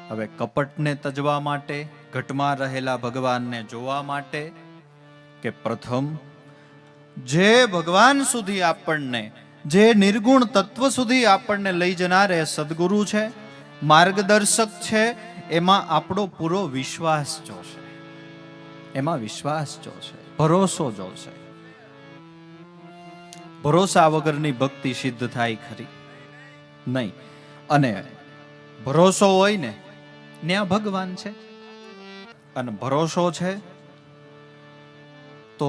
હવે કપટને તજવા માટે, ઘટમાં રહેલા ભગવાનને જોવા માટે, કે પ્રથમ જે ભગવાન સુધી આપણને, જે નિર્ગુણ તત્વ સુધી આપણને લઈ જનાર એ સદગુરુ છે, માર્ગદર્શક છે, એમાં આપણો પૂરો વિશ્વાસ જોશે. એમાં વિશ્વાસ જોશે, ભરોસો જોશે. ભરોસા વગરની ભક્તિ સિદ્ધ થાય ખરી નહીં. અને ભરોસો હોય ને ત્યાં ભગવાન છે, અને ભરોસો છે તો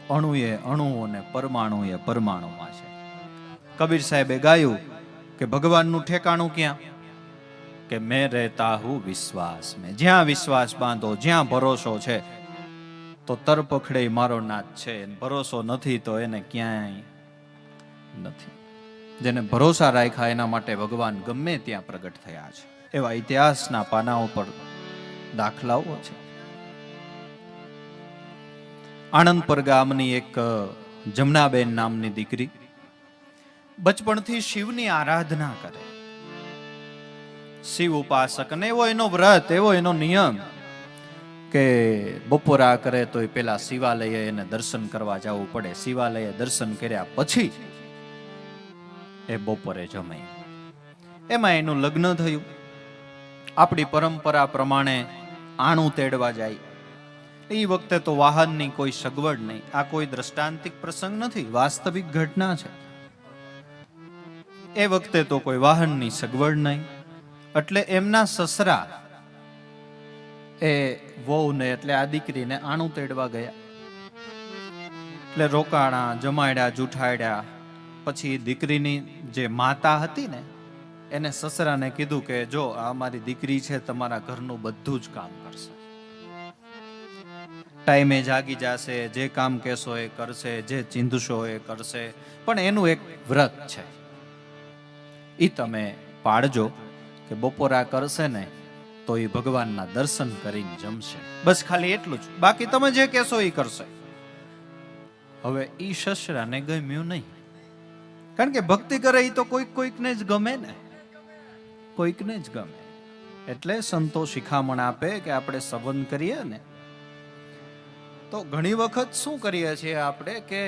અણુએ અણુ અને પરમાણુએ પરમાણુમાં છે. કબીર સાહેબે ગાયું કે ભગવાનનું ઠેકાણું ક્યાં? કે મેં રહેતા હું વિશ્વાસ મેં. જ્યાં વિશ્વાસ બાંધો, જ્યાં ભરોસો છે તો તર પખડે મારો નાથ છે. ભરોસો નથી તો એને ક્યાંય નથી. જેને ભરોસા રાખ્યા એના માટે ભગવાન ગમે ત્યાં પ્રગટ થયા છે. એવા ઇતિહાસના પાનાઓ પર દાખલાઓ છે. આણંદપર ગામની એક જમનાબેન નામની દીકરી બચપણથી શિવની આરાધના કરે, શિવ ઉપાસક. અને એવો એનો વ્રત, એવો એનો નિયમ કે બપોરા કરે તો પેલા શિવાલયે એને દર્શન કરવા જવું પડે. શિવાલયે દર્શન કર્યા પછી એ બપોરે જમે. એમાં એનું લગ્ન થયું. આપણી પરંપરા પ્રમાણે આણું તેડવા જાય. એ વખતે તો વાહનની કોઈ સગવડ નહીં. આ કોઈ દ્રષ્ટાંતિક પ્રસંગ નથી, વાસ્તવિક ઘટના છે. એ વખતે તો કોઈ વાહનની સગવડ નહીં. એટલે એમના સસરા એ વહુને એટલે આ દીકરીને આણું તેડવા ગયા. એટલે રોકાણા, જમાડ્યા, જુઠાડ્યા. પછી દીકરીની જે માતા હતી ને એને સસરાને કીધું કે જો આ અમારી દીકરી છે, તમારા ઘરનું બધું જ કામ કરશે, ટાઈમે જાગી જશે, જે કામ કહેશો એ કરશે, જે ચીંધશો એ કરશે, પણ એનું એક વ્રત છે, એ તમે પાળજો કે બપોરા કરશે ને તો એ ભગવાનના દર્શન કરીને જમશે. બસ ખાલી એટલું જ, બાકી તમે જે કહેશો એ કરશે. હવે ઈ સસરાને ગમ્યું નહીં, કારણ કે ભક્તિ કરે એ તો કોઈકને જ ગમે ને, કોઈકને જ ગમે. એટલે સંતો શિખામણ આપે કે આપણે સંબંધ કરીએ ને તો ઘણી વખત શું કરીએ છીએ આપણે કે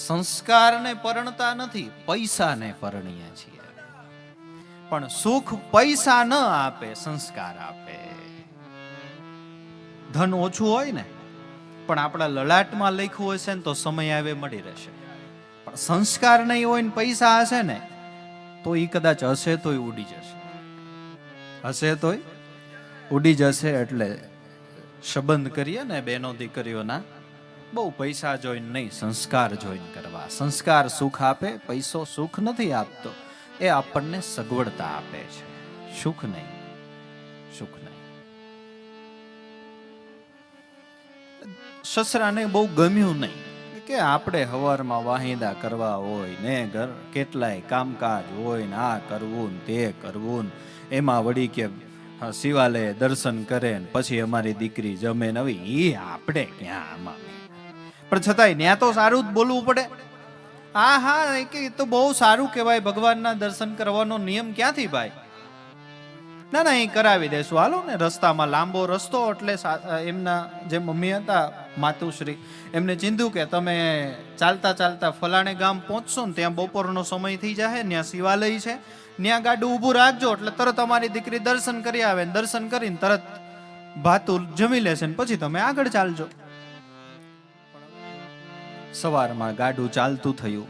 સંસ્કારને પરણતા નથી, પૈસાને પરણીએ છીએ. પણ સુખ પૈસા ન આપે, સંસ્કાર આપે. ધન ઓછું હોય ને પણ આપણા લલાટમાં લખ્યું હશે ને તો સમય આવે મળી રહેશે. પણ સંસ્કાર નહીં હોય ને પૈસા હશે ને તો એ કદાચ હશે તોય ઉડી જશે, હશે તોય ઉડી જશે. એટલે સંબંધ કરીએ ને બેનો દીકરીઓના, બહુ પૈસા જોઈને નહીં, સંસ્કાર જોઈને કરવા. સંસ્કાર સુખ આપે, પૈસો સુખ નથી આપતો, એ આપણને સગવડતા આપે છે, સુખ નહીં, સુખ નહીં. સસરાને બહુ ગમ્યું નહીં કે આપણે હવારમાં વાહિંદા કરવા હોય ને ઘર કેટલાય કામકાજ હોય ને આ કરવું ને તે કરવું ને એમાં વળી કે શિવાલય દર્શન કરે ને પછી અમારી દીકરી જમે નવી, એ આપણે ક્યાં આમાં. પણ છતાંય ત્યાં તો સારું જ બોલવું પડે. હા કે તો બહુ સારું કહેવાય, ભગવાનના દર્શન કરવાનો નિયમ ક્યાંથી ભાઈ? ના એ કરાવી દેશું, હાલો ને. રસ્તામાં લાંબો રસ્તો, એટલે એમના જે મમ્મી હતા માતુશ્રી, એમને ચીંધું કે તમે ચાલતા ચાલતા ફલાણે ગામ પહોંચશો ને ત્યાં બપોરનો સમય થઈ જાય, ત્યાં શિવાલય છે, ત્યાં ગાડું ઊભું રાખજો એટલે તરત અમારી દીકરી દર્શન કરી આવે, દર્શન કરીને તરત ભાતું જમી લેશે ને પછી તમે આગળ ચાલજો. સવારમાં ગાડું ચાલતું થયું.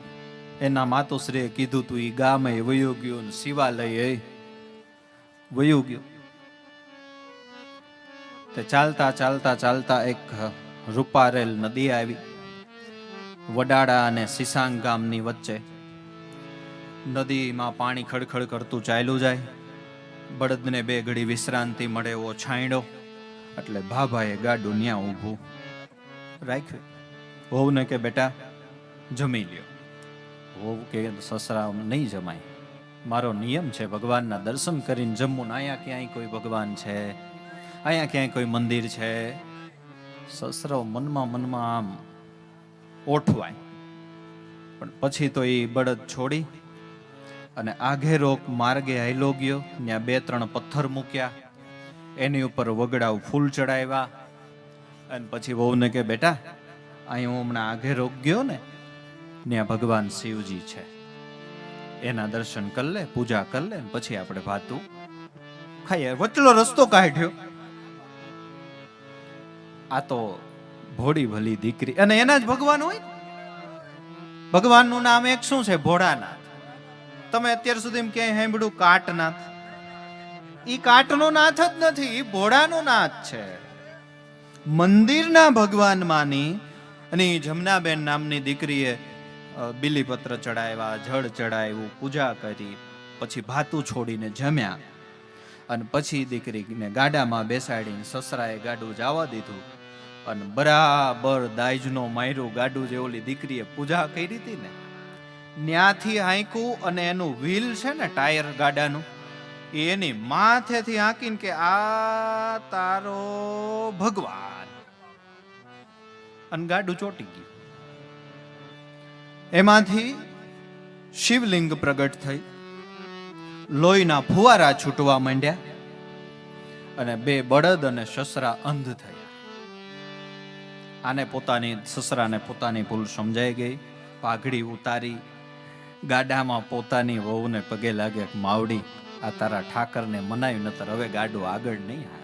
એના માતુશ્રીએ કીધું તું એ ગામે વયું ગયું ને શિવાલય વયું ગયું. તે ચાલતા ચાલતા ચાલતા એક રૂપારેલ નદી આવી. વડાળા અને સિસાંગ ગામની વચ્ચે નદીમાં પાણી ખડખડ કરતું ચાલ્યું જાય. બળદને બે ઘડી વિશ્રાંતિ મળે એવો છાંયડો, એટલે ભાભાએ ગાડું ન્યા ઊભું રાખ્યું. વહુને કે બેટા જમી લ્યો. વહુ કે સસરા નહીં જમાય, મારો નિયમ છે ભગવાનના દર્શન કરીને જમવું. અહીંયા ક્યાંય કોઈ ભગવાન છે, અહીંયા ક્યાંય કોઈ મંદિર છે? સસરો મનમાં આમ ઓઠવાય. પણ પછી તો એ બળદ છોડી અને આઘેરોક માર્ગે હાલ્યો ગયો. ત્યાં 2-3 પથ્થર મૂક્યા, એની ઉપર વગડાવ ફૂલ ચડાવ્યા. અને પછી વહુને કે બેટા, અહીં હું હમણાં આઘેરોક ગયો ને, ત્યાં ભગવાન શિવજી છે, એના દર્શન કરી લે, પૂજા કરી લે, પછી આપણે ભાતું ખાઈએ. વચલો રસ્તો કાઢ્યો. આ તો ભોળી ભલી દીકરી, અને એના જ ભગવાન હોય. ભગવાનનું નામ એક શું છે? ભોળાનાથ. તમે અત્યાર સુધી ક્યાંય સાંભળ્યું કાટનાથ? ઈ કાટનો નાથ જ નથી, ઈ ભોળાનો નાથ છે. મંદિરના ભગવાન માની. અને જમનાબેન નામની દીકરીએ બિલીપત્ર ચડાવ્યા, જળ ચડાવ્યું, પૂજા કરી, પછી ભાતું છોડીને જમ્યા. અને પછી દીકરીને ગાડામાં બેસાડીને સસરાએ ગાડું જવા દીધું. અને બરાબર દાઈજનો માર્યું ગાડું, જે ઓલી દીકરીએ પૂજા કરી હતી ને, ન્યાથી હાંક્યું. અને એનું વ્હીલ છે ને, ટાયર ગાડાનું, એની માથેથી હાંકીને કે આ તારો ભગવાન. અને ગાડું ચોટી ગયું. એમાંથી શિવલિંગ પ્રગટ થઈ, લોહીના ફુવારા છૂટવા માંડ્યા, અને 2 બળદ અને સસરા અંધ થયા. આને સસરાને પોતાની ભૂલ સમજાઈ ગઈ. પાઘડી ઉતારી, ગાડામાં પોતાની વહુને પગે લાગે, માવડી આ તારા ઠાકરને મનાયું, નતર હવે ગાડું આગળ નહીં હાલે.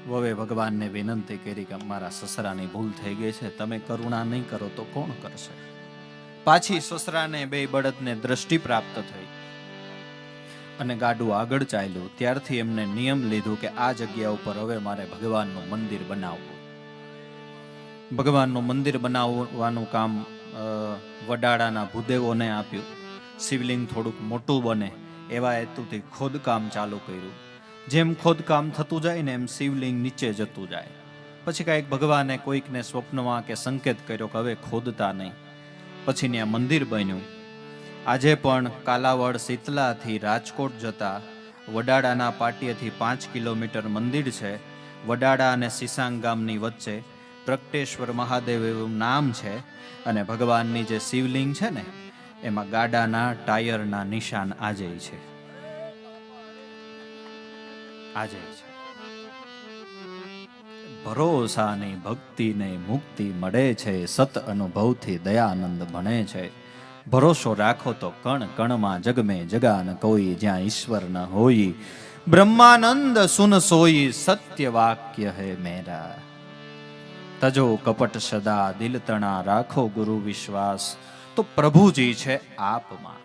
વહુએ ભગવાનને વિનંતી કરી કે મારા સસરાની ભૂલ થઈ ગઈ છે, તમે કરુણા નહીં કરો તો કોણ કરશે? પાછી સસરાને 2 બળદને દ્રષ્ટિ પ્રાપ્ત થઈ અને ગાડું આગળ ચાલ્યું. ત્યારથી એમને નિયમ લીધું કે આ જગ્યા ઉપર હવે મારે ભગવાનનું મંદિર બનાવવું. ભગવાનનું મંદિર બનાવવાનું કામ વડાળાના ભૂદેવોને આપ્યું. શિવલિંગ થોડુંક મોટું બને એવા હેતુથી ખોદકામ ચાલુ કર્યું. જેમ ખોદકામ થતું જાય ને, એમ શિવલિંગ નીચે જતું જાય. પછી કાંઈક ભગવાને કોઈકને સ્વપ્નમાં કે સંકેત કર્યો કે હવે ખોદતા નહીં. પછી ત્યાં મંદિર બન્યું. આજે પણ કાલાવડ શીતલાથી રાજકોટ જતા વડાળાના પાટિયેથી 5 કિલોમીટર મંદિર છે. વડાળા અને સિસાંગ ગામની વચ્ચે પ્રગટેશ્વર મહાદેવ એવું નામ છે. અને ભગવાનની જે શિવલિંગ છે ને, એમાં ગાડાના ટાયરના નિશાન આજે છે. આજે છે. ભરોસાની ભક્તિને મુક્તિ મળે છે, સત અનુભવથી દયાનંદ ભણે છે. ભરોસો રાખો તો કણ કણમાં જગમે જગાન કોઈ, જ્યાં ઈશ્વર ન હોઈ બ્રહ્માનંદ સુન સોઈ, સત્ય વાક્ય હે મેરા. તજો કપટ સદા દિલ તણા, રાખો ગુરુ વિશ્વાસ, તો પ્રભુજી છે આપમાં.